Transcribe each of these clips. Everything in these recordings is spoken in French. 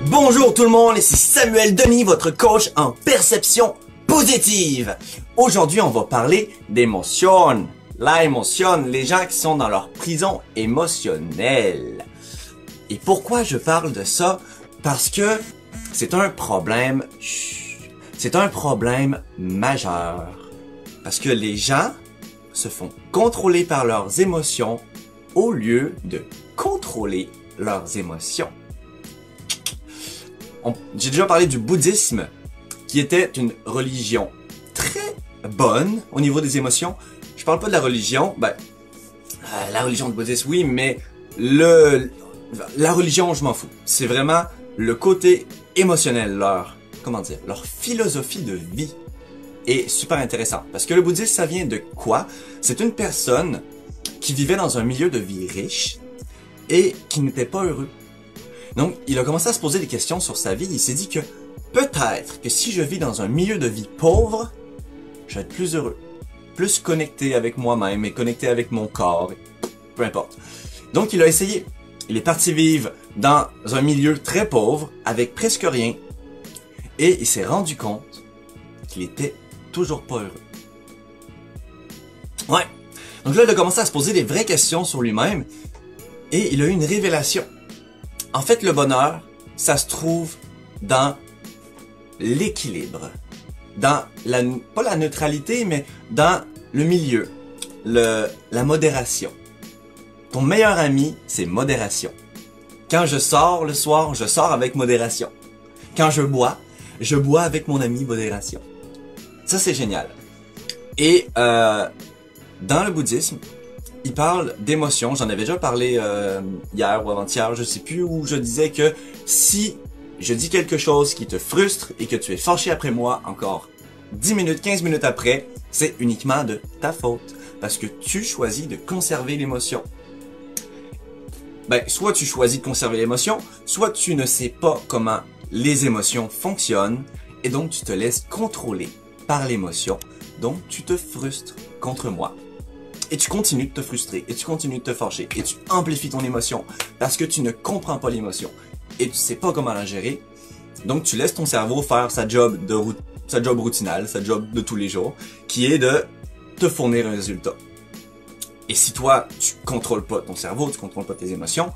Bonjour tout le monde, ici Samuel Denis, votre coach en perception positive. Aujourd'hui, on va parler d'émotion. La émotion, les gens qui sont dans leur prison émotionnelle. Et pourquoi je parle de ça? Parce que c'est un problème, c'est un problème majeur. Parce que les gens se font contrôler par leurs émotions au lieu de contrôler leurs émotions. J'ai déjà parlé du bouddhisme, qui était une religion très bonne au niveau des émotions. Je parle pas de la religion, la religion du bouddhisme, oui, mais la religion, je m'en fous. C'est vraiment le côté émotionnel, leur philosophie de vie est super intéressant. Parce que le bouddhisme, ça vient de quoi? C'est une personne qui vivait dans un milieu de vie riche et qui n'était pas heureux. Donc, il a commencé à se poser des questions sur sa vie. Il s'est dit que peut-être que si je vis dans un milieu de vie pauvre, je vais être plus heureux, plus connecté avec moi-même et connecté avec mon corps, peu importe. Donc, il a essayé. Il est parti vivre dans un milieu très pauvre, avec presque rien, et il s'est rendu compte qu'il était toujours pas heureux. Ouais. Donc là, il a commencé à se poser des vraies questions sur lui-même, et il a eu une révélation. En fait, le bonheur, ça se trouve dans l'équilibre, dans pas la neutralité, mais dans le milieu, la modération. Ton meilleur ami, c'est modération. Quand je sors le soir, je sors avec modération. Quand je bois avec mon ami modération. Ça, c'est génial. Et dans le bouddhisme, il parle d'émotions. J'en avais déjà parlé hier ou avant-hier, je sais plus, où je disais que si je dis quelque chose qui te frustre et que tu es fâché après moi encore 10 minutes, 15 minutes après, c'est uniquement de ta faute. Parce que tu choisis de conserver l'émotion. Soit tu choisis de conserver l'émotion, soit tu ne sais pas comment les émotions fonctionnent et donc tu te laisses contrôler par l'émotion. Donc tu te frustres contre moi. Et tu continues de te frustrer, et tu continues de te fâcher, et tu amplifies ton émotion parce que tu ne comprends pas l'émotion et tu sais pas comment la gérer. Donc tu laisses ton cerveau faire sa job routinale, sa job de tous les jours, qui est de te fournir un résultat. Et si toi, tu contrôles pas ton cerveau, tu contrôles pas tes émotions,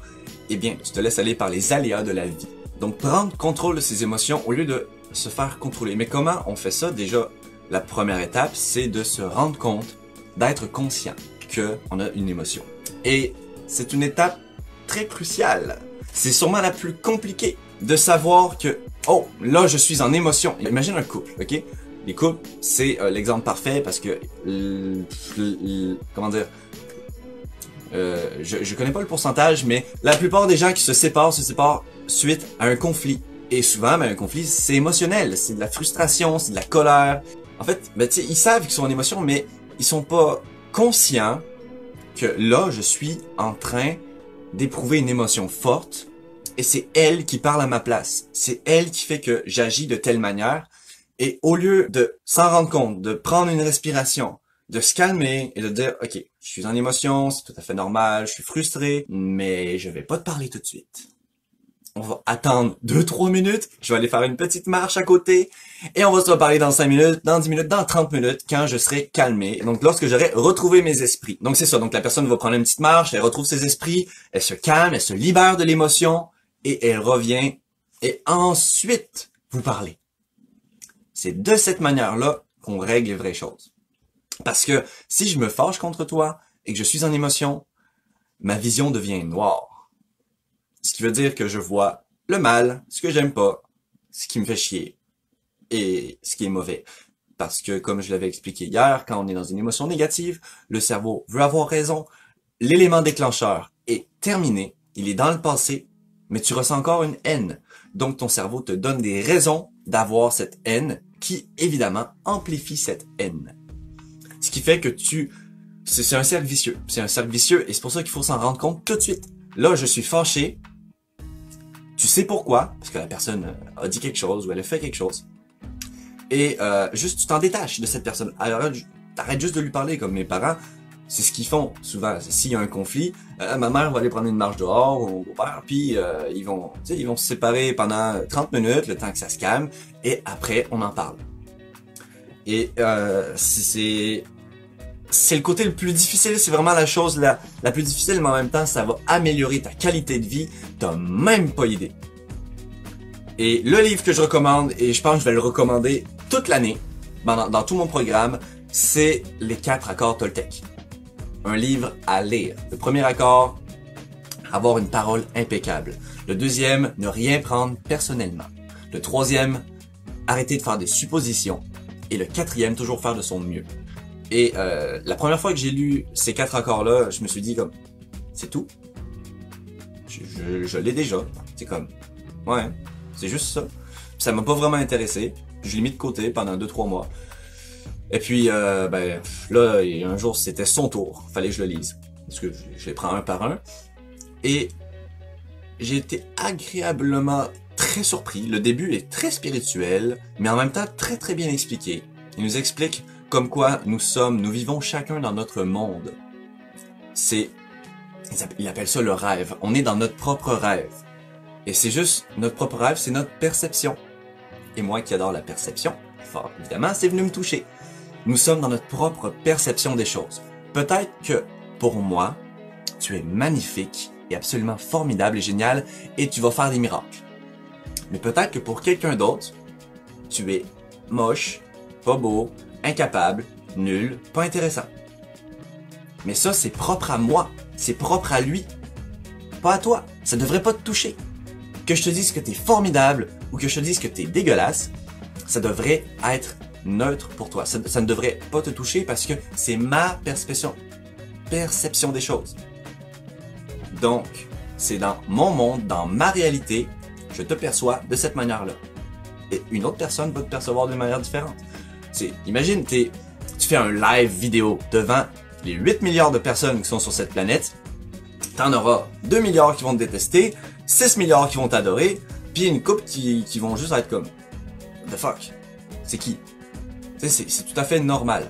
eh bien, tu te laisses aller par les aléas de la vie. Donc prendre contrôle de ses émotions au lieu de se faire contrôler. Mais comment on fait ça? Déjà, la première étape, c'est de se rendre compte, d'être conscient qu'on a une émotion. Et c'est une étape très cruciale. C'est sûrement la plus compliquée de savoir que, oh, là, je suis en émotion. Imagine un couple, ok? Les couples, c'est l'exemple parfait parce que, comment dire, je connais pas le pourcentage, mais la plupart des gens qui se séparent suite à un conflit. Et souvent, un conflit, c'est émotionnel. C'est de la frustration, c'est de la colère. En fait, ils savent qu'ils sont en émotion, mais ils sont pas conscients que là, je suis en train d'éprouver une émotion forte et c'est elle qui parle à ma place. C'est elle qui fait que j'agis de telle manière et au lieu de s'en rendre compte, de prendre une respiration, de se calmer et de dire, ok, je suis en émotion, c'est tout à fait normal, je suis frustré, mais je vais pas te parler tout de suite. On va attendre 2-3 minutes, je vais aller faire une petite marche à côté, et on va se reparler dans 5 minutes, dans 10 minutes, dans 30 minutes, quand je serai calmé. Donc, lorsque j'aurai retrouvé mes esprits. Donc, c'est ça. Donc, la personne va prendre une petite marche, elle retrouve ses esprits, elle se calme, elle se libère de l'émotion, et elle revient, et ensuite, vous parlez. C'est de cette manière-là qu'on règle les vraies choses. Parce que, si je me fâche contre toi, et que je suis en émotion, ma vision devient noire. Ce qui veut dire que je vois le mal, ce que j'aime pas, ce qui me fait chier, et ce qui est mauvais. Parce que, comme je l'avais expliqué hier, quand on est dans une émotion négative, le cerveau veut avoir raison, l'élément déclencheur est terminé, il est dans le passé, mais tu ressens encore une haine. Donc ton cerveau te donne des raisons d'avoir cette haine, qui évidemment amplifie cette haine. Ce qui fait que c'est un cercle vicieux. C'est un cercle vicieux, et c'est pour ça qu'il faut s'en rendre compte tout de suite. Là, je suis fâché. Tu sais pourquoi, parce que la personne a dit quelque chose ou elle a fait quelque chose. Et juste, tu t'en détaches de cette personne. Alors, t'arrêtes juste de lui parler comme mes parents. C'est ce qu'ils font souvent. S'il y a un conflit, ma mère va aller prendre une marche dehors, ou mon beau-père, puis ils vont se séparer pendant 30 minutes, le temps que ça se calme, et après, on en parle. Et c'est le côté le plus difficile, c'est vraiment la chose la plus difficile, mais en même temps, ça va améliorer ta qualité de vie, t'as même pas idée. Et le livre que je recommande, et je pense que je vais le recommander toute l'année, dans tout mon programme, c'est Les 4 accords Toltec. Un livre à lire. Le premier accord, avoir une parole impeccable. Le deuxième, ne rien prendre personnellement. Le troisième, arrêter de faire des suppositions. Et le quatrième, toujours faire de son mieux. Et la première fois que j'ai lu ces 4 accords-là, je me suis dit comme, c'est tout. Je l'ai déjà. C'est comme, ouais, c'est juste ça. Puis ça m'a pas vraiment intéressé. Je l'ai mis de côté pendant 2-3 mois. Et puis, ben, là, un jour, c'était son tour. Fallait que je le lise. Parce que je les prends un par un. Et j'ai été agréablement très surpris. Le début est très spirituel, mais en même temps très très bien expliqué. Il nous explique comme quoi nous vivons chacun dans notre monde. Il appelle ça le rêve. On est dans notre propre rêve. Et c'est juste, notre propre rêve, c'est notre perception. Et moi qui adore la perception, fort évidemment, c'est venu me toucher. Nous sommes dans notre propre perception des choses. Peut-être que, pour moi, tu es magnifique et absolument formidable et génial et tu vas faire des miracles. Mais peut-être que pour quelqu'un d'autre, tu es moche, pas beau, incapable, nul, pas intéressant. Mais ça, c'est propre à moi. C'est propre à lui. Pas à toi. Ça devrait pas te toucher. Que je te dise que t'es formidable ou que je te dise que t'es dégueulasse, ça devrait être neutre pour toi. Ça ne devrait pas te toucher parce que c'est ma perception des choses. Donc, c'est dans mon monde, dans ma réalité, je te perçois de cette manière-là. Et une autre personne va te percevoir d'une manière différente. Imagine, tu fais un live vidéo devant les 8 milliards de personnes qui sont sur cette planète. T'en auras 2 milliards qui vont te détester, 6 milliards qui vont t'adorer, puis une couple qui vont juste être comme what the fuck? C'est qui? C'est tout à fait normal.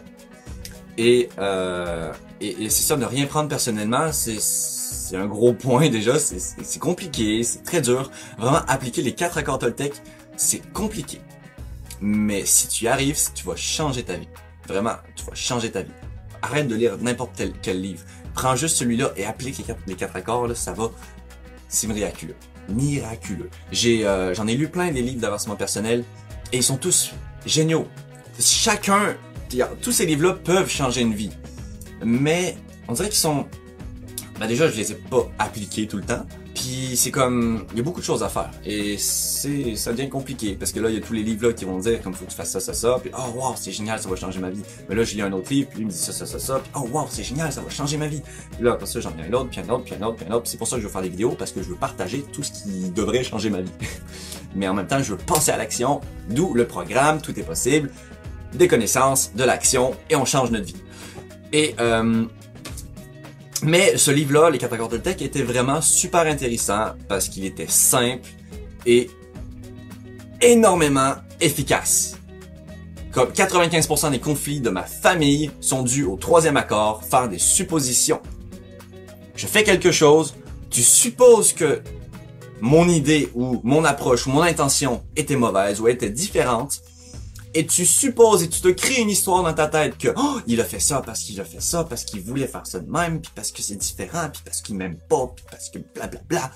Et c'est ça, ne rien prendre personnellement, c'est un gros point déjà, c'est compliqué, c'est très dur. Vraiment, appliquer les 4 accords Toltec, c'est compliqué. Mais si tu y arrives, tu vas changer ta vie. Vraiment, tu vas changer ta vie. Arrête de lire n'importe quel livre. Prends juste celui-là et applique les 4 accords, là, ça va. C'est miraculeux. Miraculeux. J'en ai lu plein des livres d'avancement personnel et ils sont tous géniaux. Chacun, tous ces livres-là peuvent changer une vie. Mais on dirait qu'ils sont... Ben déjà, je les ai pas appliqués tout le temps. Puis c'est comme... Il y a beaucoup de choses à faire. Et ça devient compliqué. Parce que là, il y a tous les livres là qui vont dire comme faut que tu fasses ça. Puis oh wow, c'est génial, ça va changer ma vie. Mais là, j'ai lu un autre livre, puis il me dit ça. Puis oh wow, c'est génial, ça va changer ma vie. Puis là, après ça, j'en ai un autre, puis un autre. Puis c'est pour ça que je veux faire des vidéos, parce que je veux partager tout ce qui devrait changer ma vie. Mais en même temps, je veux passer à l'action. D'où le programme, tout est possible. Des connaissances, de l'action, et on change notre vie. Et mais ce livre-là, Les 4 accords Toltec, était vraiment super intéressant parce qu'il était simple et énormément efficace. Comme 95% des conflits de ma famille sont dus au 3e accord, faire des suppositions. Je fais quelque chose, tu supposes que mon idée ou mon approche ou mon intention était mauvaise ou était différente, et tu supposes et tu te crées une histoire dans ta tête que oh, il a fait ça parce qu'il voulait faire ça de même, puis parce que c'est différent, puis parce qu'il m'aime pas, puis parce que blablabla.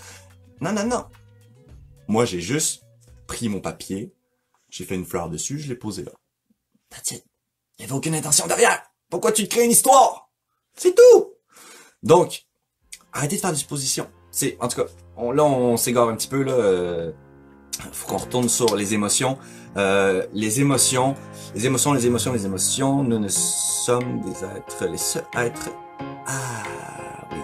Non. Moi, j'ai juste pris mon papier, j'ai fait une fleur dessus, je l'ai posé là. That's it. Il n'y avait aucune intention derrière. Pourquoi tu te crées une histoire? C'est tout. Donc, arrêtez de faire des suppositions. En tout cas, on s'égare un petit peu là. Faut qu'on retourne sur les émotions. Les émotions, nous ne sommes des êtres, les seuls êtres. Ah oui.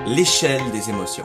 L'échelle des émotions.